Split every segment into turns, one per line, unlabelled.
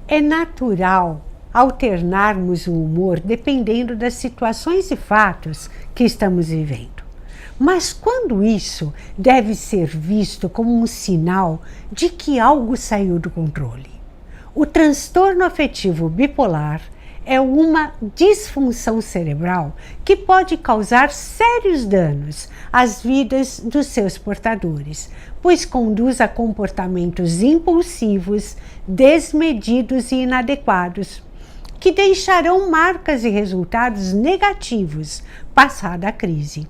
É natural alternarmos o humor dependendo das situações e fatos que estamos vivendo. Mas quando isso deve ser visto como um sinal de que algo saiu do controle? O transtorno afetivo bipolar é uma disfunção cerebral que pode causar sérios danos às vidas dos seus portadores, pois conduz a comportamentos impulsivos, desmedidos e inadequados, que deixarão marcas e resultados negativos passada a crise.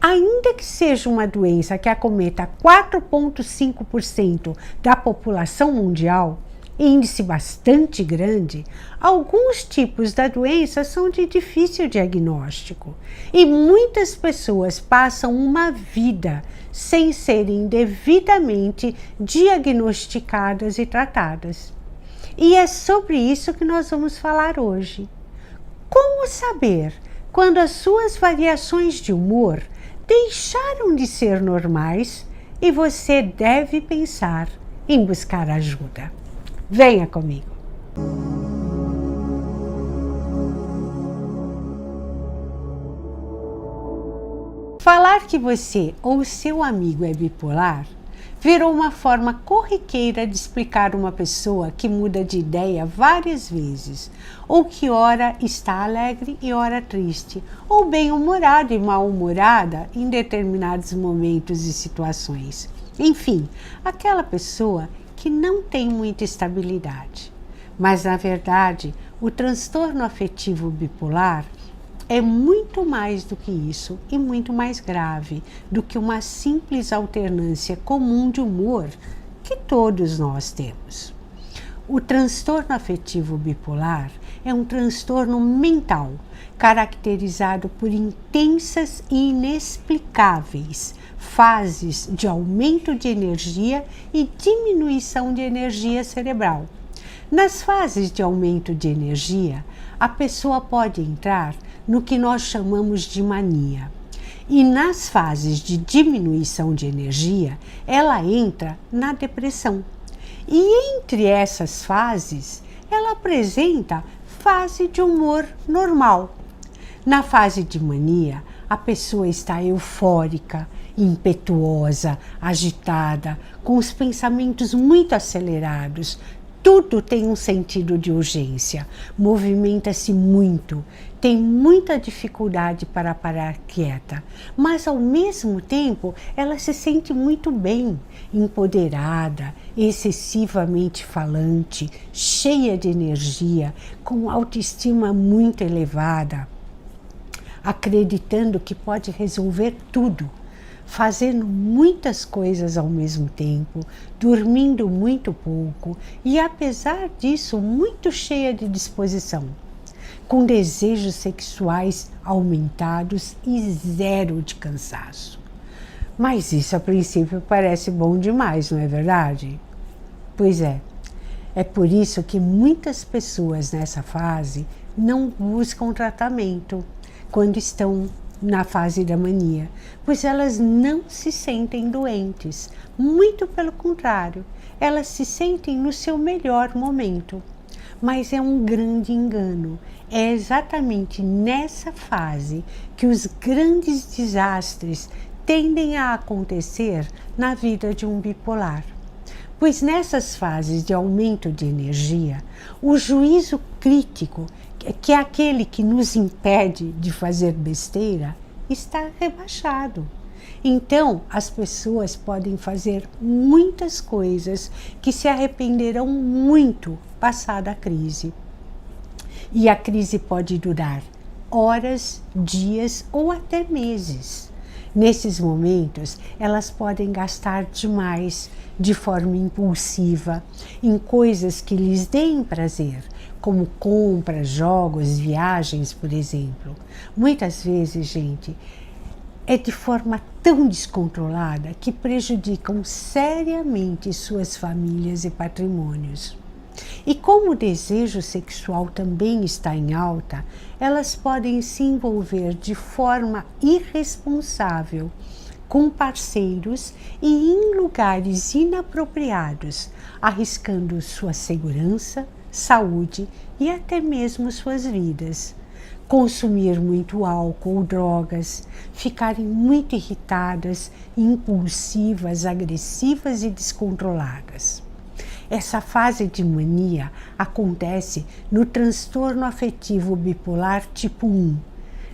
Ainda que seja uma doença que acometa 4,5% da população mundial, índice bastante grande, alguns tipos da doença são de difícil diagnóstico e muitas pessoas passam uma vida sem serem devidamente diagnosticadas e tratadas. E é sobre isso que nós vamos falar hoje. Como saber quando as suas variações de humor deixaram de ser normais e você deve pensar em buscar ajuda? Venha comigo! Falar que você ou seu amigo é bipolar virou uma forma corriqueira de explicar uma pessoa que muda de ideia várias vezes, ou que ora está alegre e ora triste, ou bem-humorada e mal-humorada em determinados momentos e situações. Enfim, aquela pessoa que não tem muita estabilidade. Mas, na verdade, o transtorno afetivo bipolar é muito mais do que isso e muito mais grave do que uma simples alternância comum de humor que todos nós temos. O transtorno afetivo bipolar é um transtorno mental caracterizado por intensas e inexplicáveis fases de aumento de energia e diminuição de energia cerebral. Nas fases de aumento de energia, a pessoa pode entrar no que nós chamamos de mania. E nas fases de diminuição de energia, ela entra na depressão. E entre essas fases, ela apresenta fase de humor normal. Na fase de mania, a pessoa está eufórica, impetuosa, agitada, com os pensamentos muito acelerados. Tudo tem um sentido de urgência, movimenta-se muito, tem muita dificuldade para parar quieta, mas ao mesmo tempo ela se sente muito bem, empoderada, excessivamente falante, cheia de energia, com autoestima muito elevada, acreditando que pode resolver tudo, fazendo muitas coisas ao mesmo tempo, dormindo muito pouco e, apesar disso, muito cheia de disposição, com desejos sexuais aumentados e zero de cansaço. Mas isso, a princípio, parece bom demais, não é verdade? Pois é. É por isso que muitas pessoas nessa fase não buscam tratamento quando estão na fase da mania, pois elas não se sentem doentes, muito pelo contrário, elas se sentem no seu melhor momento. Mas é um grande engano, é exatamente nessa fase que os grandes desastres tendem a acontecer na vida de um bipolar. Pois nessas fases de aumento de energia, o juízo crítico, que é aquele que nos impede de fazer besteira, está rebaixado. Então, as pessoas podem fazer muitas coisas que se arrependerão muito passada a crise. E a crise pode durar horas, dias ou até meses. Nesses momentos, elas podem gastar demais, de forma impulsiva, em coisas que lhes deem prazer, como compras, jogos, viagens, por exemplo. Muitas vezes, gente, é de forma tão descontrolada que prejudicam seriamente suas famílias e patrimônios. E como o desejo sexual também está em alta, elas podem se envolver de forma irresponsável com parceiros e em lugares inapropriados, arriscando sua segurança, saúde e até mesmo suas vidas. Consumir muito álcool ou drogas, ficarem muito irritadas, impulsivas, agressivas e descontroladas. Essa fase de mania acontece no transtorno afetivo bipolar tipo 1.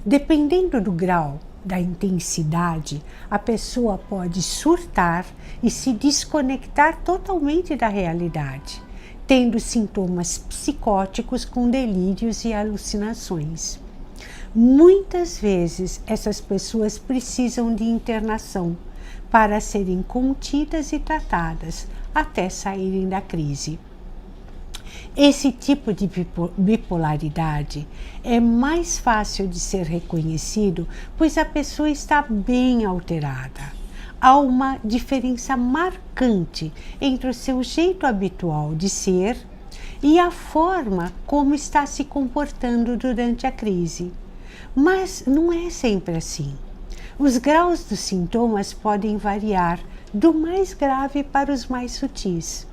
Dependendo do grau da intensidade, a pessoa pode surtar e se desconectar totalmente da realidade, tendo sintomas psicóticos com delírios e alucinações. Muitas vezes essas pessoas precisam de internação para serem contidas e tratadas até saírem da crise. Esse tipo de bipolaridade é mais fácil de ser reconhecido, pois a pessoa está bem alterada. Há uma diferença marcante entre o seu jeito habitual de ser e a forma como está se comportando durante a crise. Mas não é sempre assim. Os graus dos sintomas podem variar do mais grave para os mais sutis.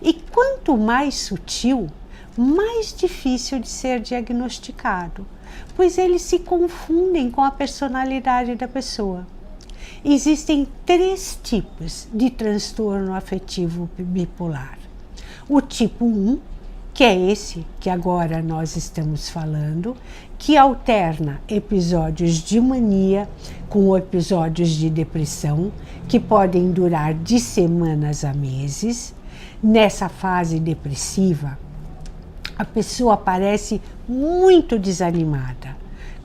E quanto mais sutil, mais difícil de ser diagnosticado, pois eles se confundem com a personalidade da pessoa. Existem 3 tipos de transtorno afetivo bipolar. O tipo 1, que é esse que agora nós estamos falando, que alterna episódios de mania com episódios de depressão, que podem durar de semanas a meses. Nessa fase depressiva, a pessoa parece muito desanimada,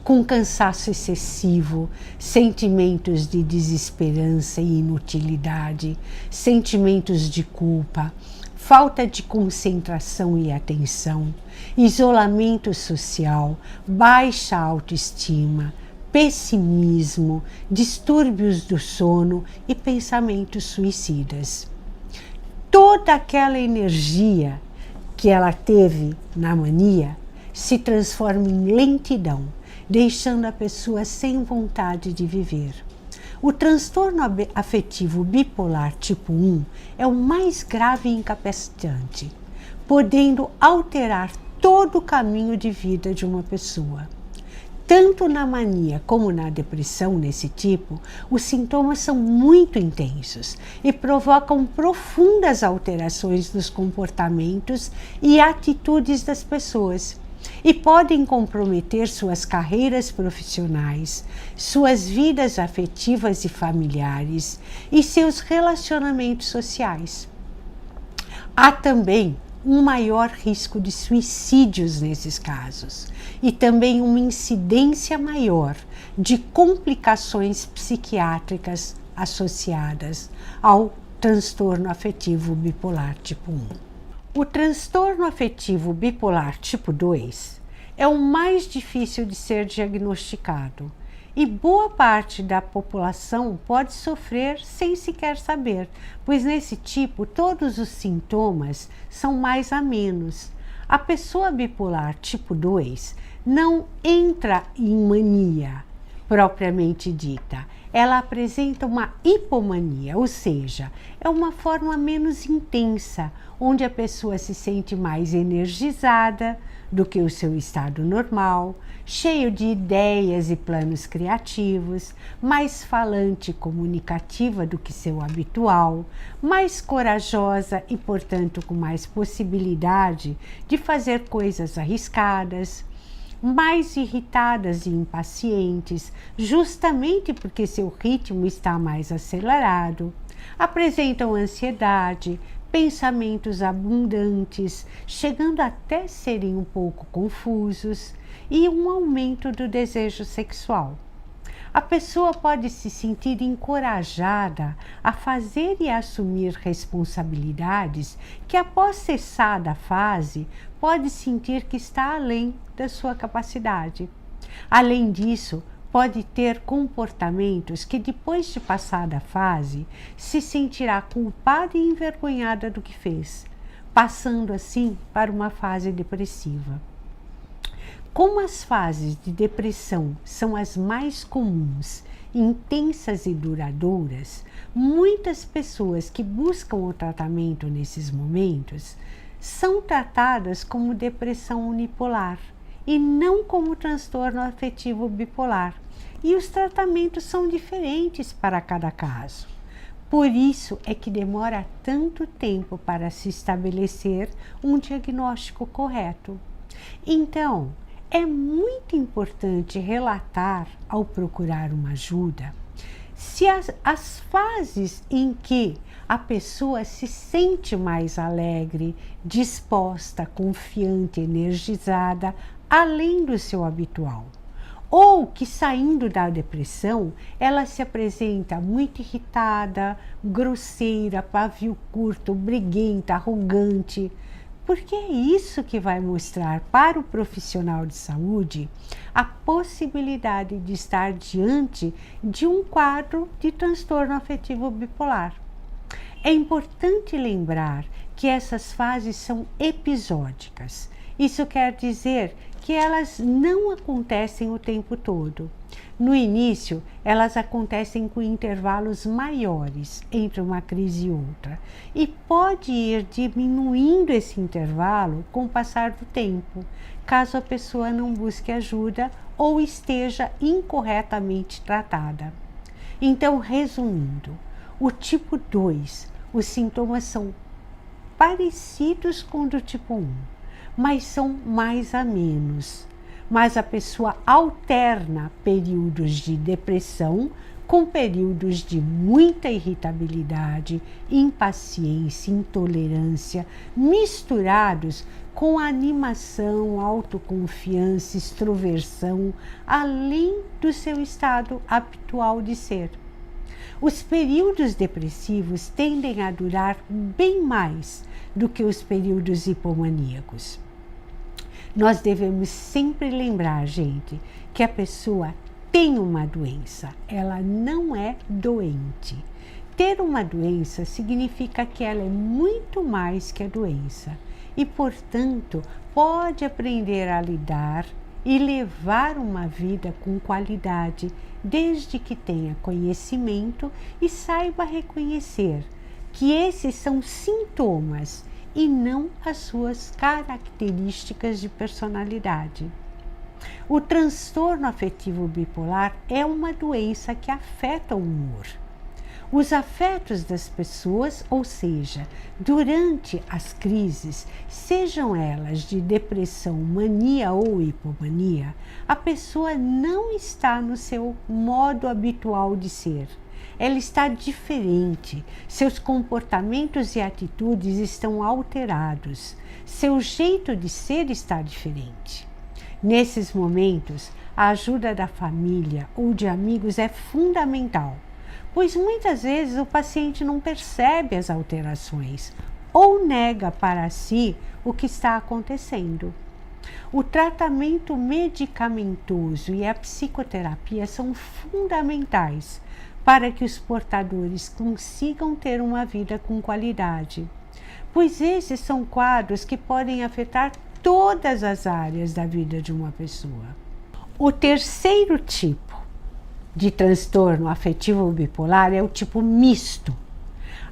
com cansaço excessivo, sentimentos de desesperança e inutilidade, sentimentos de culpa, falta de concentração e atenção, isolamento social, baixa autoestima, pessimismo, distúrbios do sono e pensamentos suicidas. Toda aquela energia que ela teve na mania se transforma em lentidão, deixando a pessoa sem vontade de viver. O transtorno afetivo bipolar tipo 1 é o mais grave e incapacitante, podendo alterar todo o caminho de vida de uma pessoa. Tanto na mania como na depressão nesse tipo, os sintomas são muito intensos e provocam profundas alterações nos comportamentos e atitudes das pessoas, e podem comprometer suas carreiras profissionais, suas vidas afetivas e familiares e seus relacionamentos sociais. Há também um maior risco de suicídios nesses casos e também uma incidência maior de complicações psiquiátricas associadas ao transtorno afetivo bipolar tipo 1. O transtorno afetivo bipolar tipo 2 é o mais difícil de ser diagnosticado e boa parte da população pode sofrer sem sequer saber, pois nesse tipo todos os sintomas são mais amenos. A pessoa bipolar tipo 2 não entra em mania propriamente dita. Ela apresenta uma hipomania, ou seja, é uma forma menos intensa, onde a pessoa se sente mais energizada do que o seu estado normal, cheio de ideias e planos criativos, mais falante e comunicativa do que seu habitual, mais corajosa e, portanto, com mais possibilidade de fazer coisas arriscadas, mais irritadas e impacientes, justamente porque seu ritmo está mais acelerado, apresentam ansiedade, pensamentos abundantes, chegando até serem um pouco confusos, e um aumento do desejo sexual. A pessoa pode se sentir encorajada a fazer e assumir responsabilidades que, após cessada a fase, pode sentir que está além da sua capacidade. Além disso, pode ter comportamentos que, depois de passada a fase, se sentirá culpada e envergonhada do que fez, passando assim para uma fase depressiva. Como as fases de depressão são as mais comuns, intensas e duradouras, muitas pessoas que buscam o tratamento nesses momentos são tratadas como depressão unipolar e não como transtorno afetivo bipolar. E os tratamentos são diferentes para cada caso. Por isso é que demora tanto tempo para se estabelecer um diagnóstico correto. Então, é muito importante relatar ao procurar uma ajuda se as fases em que a pessoa se sente mais alegre, disposta, confiante, energizada, além do seu habitual. Ou que, saindo da depressão, ela se apresenta muito irritada, grosseira, pavio curto, briguenta, arrogante. Porque é isso que vai mostrar para o profissional de saúde a possibilidade de estar diante de um quadro de transtorno afetivo bipolar. É importante lembrar que essas fases são episódicas. Isso quer dizer que elas não acontecem o tempo todo. No início, elas acontecem com intervalos maiores entre uma crise e outra, e pode ir diminuindo esse intervalo com o passar do tempo, caso a pessoa não busque ajuda ou esteja incorretamente tratada. Então, resumindo, o tipo 2, os sintomas são parecidos com o do tipo 1, mas são mais a menos. Mas a pessoa alterna períodos de depressão com períodos de muita irritabilidade, impaciência, intolerância, misturados com animação, autoconfiança, extroversão, além do seu estado habitual de ser. Os períodos depressivos tendem a durar bem mais do que os períodos hipomaníacos. Nós devemos sempre lembrar, gente, que a pessoa tem uma doença, ela não é doente. Ter uma doença significa que ela é muito mais que a doença e, portanto, pode aprender a lidar e levar uma vida com qualidade, desde que tenha conhecimento e saiba reconhecer que esses são sintomas e não as suas características de personalidade. O transtorno afetivo bipolar é uma doença que afeta o humor. Os afetos das pessoas, ou seja, durante as crises, sejam elas de depressão, mania ou hipomania, a pessoa não está no seu modo habitual de ser. Ela está diferente, seus comportamentos e atitudes estão alterados, seu jeito de ser está diferente. Nesses momentos, a ajuda da família ou de amigos é fundamental, pois muitas vezes o paciente não percebe as alterações ou nega para si o que está acontecendo. O tratamento medicamentoso e a psicoterapia são fundamentais para que os portadores consigam ter uma vida com qualidade, pois esses são quadros que podem afetar todas as áreas da vida de uma pessoa. O terceiro tipo de transtorno afetivo bipolar é o tipo misto.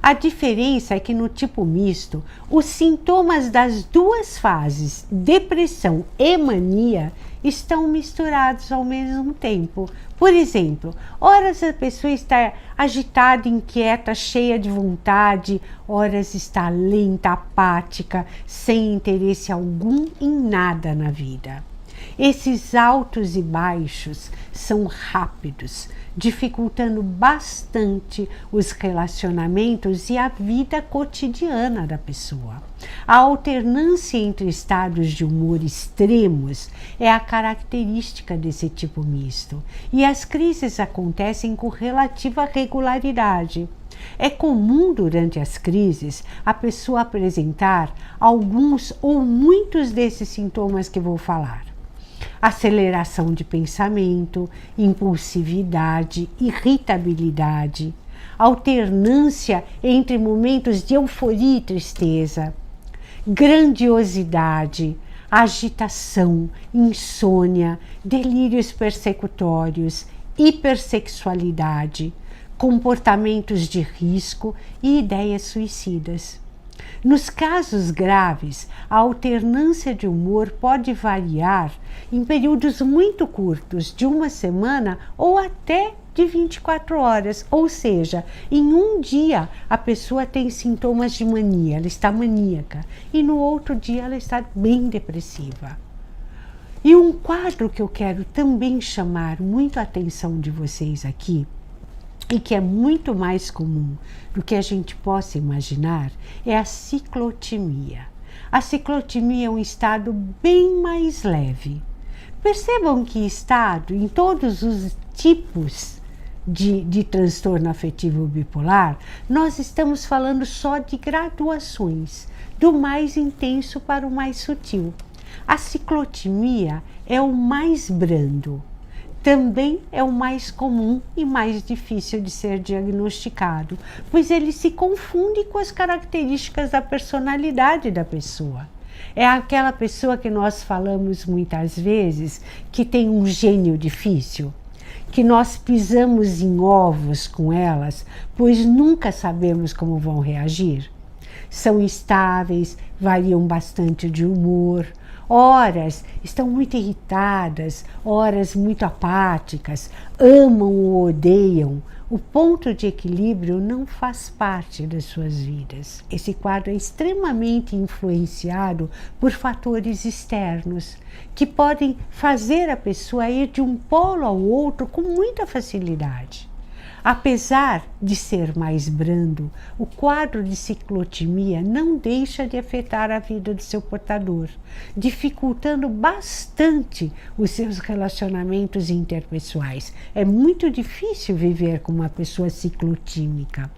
A diferença é que no tipo misto, os sintomas das duas fases, depressão e mania, estão misturados ao mesmo tempo. Por exemplo, horas a pessoa está agitada, inquieta, cheia de vontade, horas está lenta, apática, sem interesse algum em nada na vida. Esses altos e baixos são rápidos, dificultando bastante os relacionamentos e a vida cotidiana da pessoa. A alternância entre estados de humor extremos é a característica desse tipo misto, e as crises acontecem com relativa regularidade. É comum durante as crises a pessoa apresentar alguns ou muitos desses sintomas que vou falar. Aceleração de pensamento, impulsividade, irritabilidade, alternância entre momentos de euforia e tristeza, grandiosidade, agitação, insônia, delírios persecutórios, hipersexualidade, comportamentos de risco e ideias suicidas. Nos casos graves, a alternância de humor pode variar em períodos muito curtos, de uma semana ou até de 24 horas, ou seja, em um dia a pessoa tem sintomas de mania, ela está maníaca, e no outro dia ela está bem depressiva. E um quadro que eu quero também chamar muito a atenção de vocês aqui, e que é muito mais comum do que a gente possa imaginar, é a ciclotimia. A ciclotimia é um estado bem mais leve. Percebam que estado, em todos os tipos de transtorno afetivo bipolar, nós estamos falando só de graduações, do mais intenso para o mais sutil. A ciclotimia é o mais brando. Também é o mais comum e mais difícil de ser diagnosticado, pois ele se confunde com as características da personalidade da pessoa. É aquela pessoa que nós falamos muitas vezes que tem um gênio difícil, que nós pisamos em ovos com elas, pois nunca sabemos como vão reagir. São estáveis, variam bastante de humor, horas estão muito irritadas, horas muito apáticas, amam ou odeiam. O ponto de equilíbrio não faz parte das suas vidas. Esse quadro é extremamente influenciado por fatores externos, que podem fazer a pessoa ir de um polo ao outro com muita facilidade. Apesar de ser mais brando, o quadro de ciclotimia não deixa de afetar a vida do seu portador, dificultando bastante os seus relacionamentos interpessoais. É muito difícil viver com uma pessoa ciclotímica,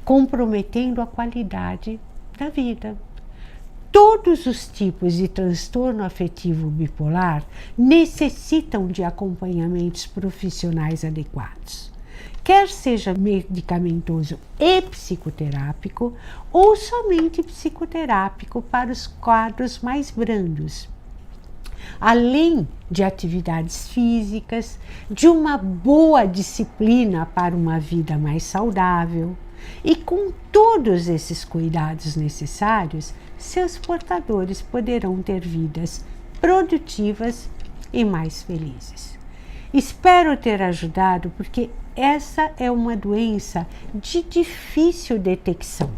comprometendo a qualidade da vida. Todos os tipos de transtorno afetivo bipolar necessitam de acompanhamentos profissionais adequados, quer seja medicamentoso e psicoterápico ou somente psicoterápico para os quadros mais brandos. Além de atividades físicas, de uma boa disciplina para uma vida mais saudável. E com todos esses cuidados necessários, seus portadores poderão ter vidas produtivas e mais felizes. Espero ter ajudado, porque essa é uma doença de difícil detecção.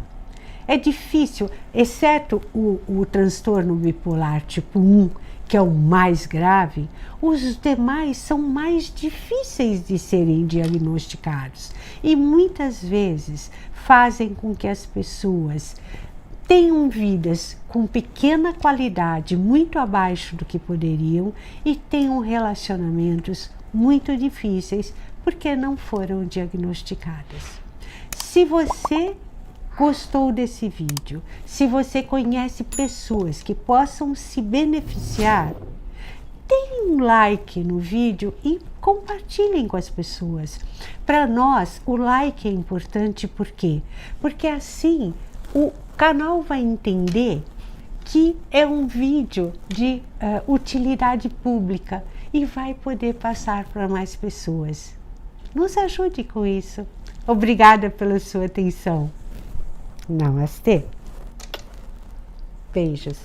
É difícil, exceto o transtorno bipolar tipo 1, que é o mais grave, os demais são mais difíceis de serem diagnosticados e muitas vezes fazem com que as pessoas tenham vidas com pequena qualidade, muito abaixo do que poderiam, e tenham relacionamentos muito difíceis porque não foram diagnosticadas. Se você gostou desse vídeo, se você conhece pessoas que possam se beneficiar, deem um like no vídeo e compartilhem com as pessoas. Para nós, o like é importante, por quê? Porque assim o canal vai entender que é um vídeo de utilidade pública e vai poder passar para mais pessoas. Nos ajude com isso. Obrigada pela sua atenção. Namastê. Beijos.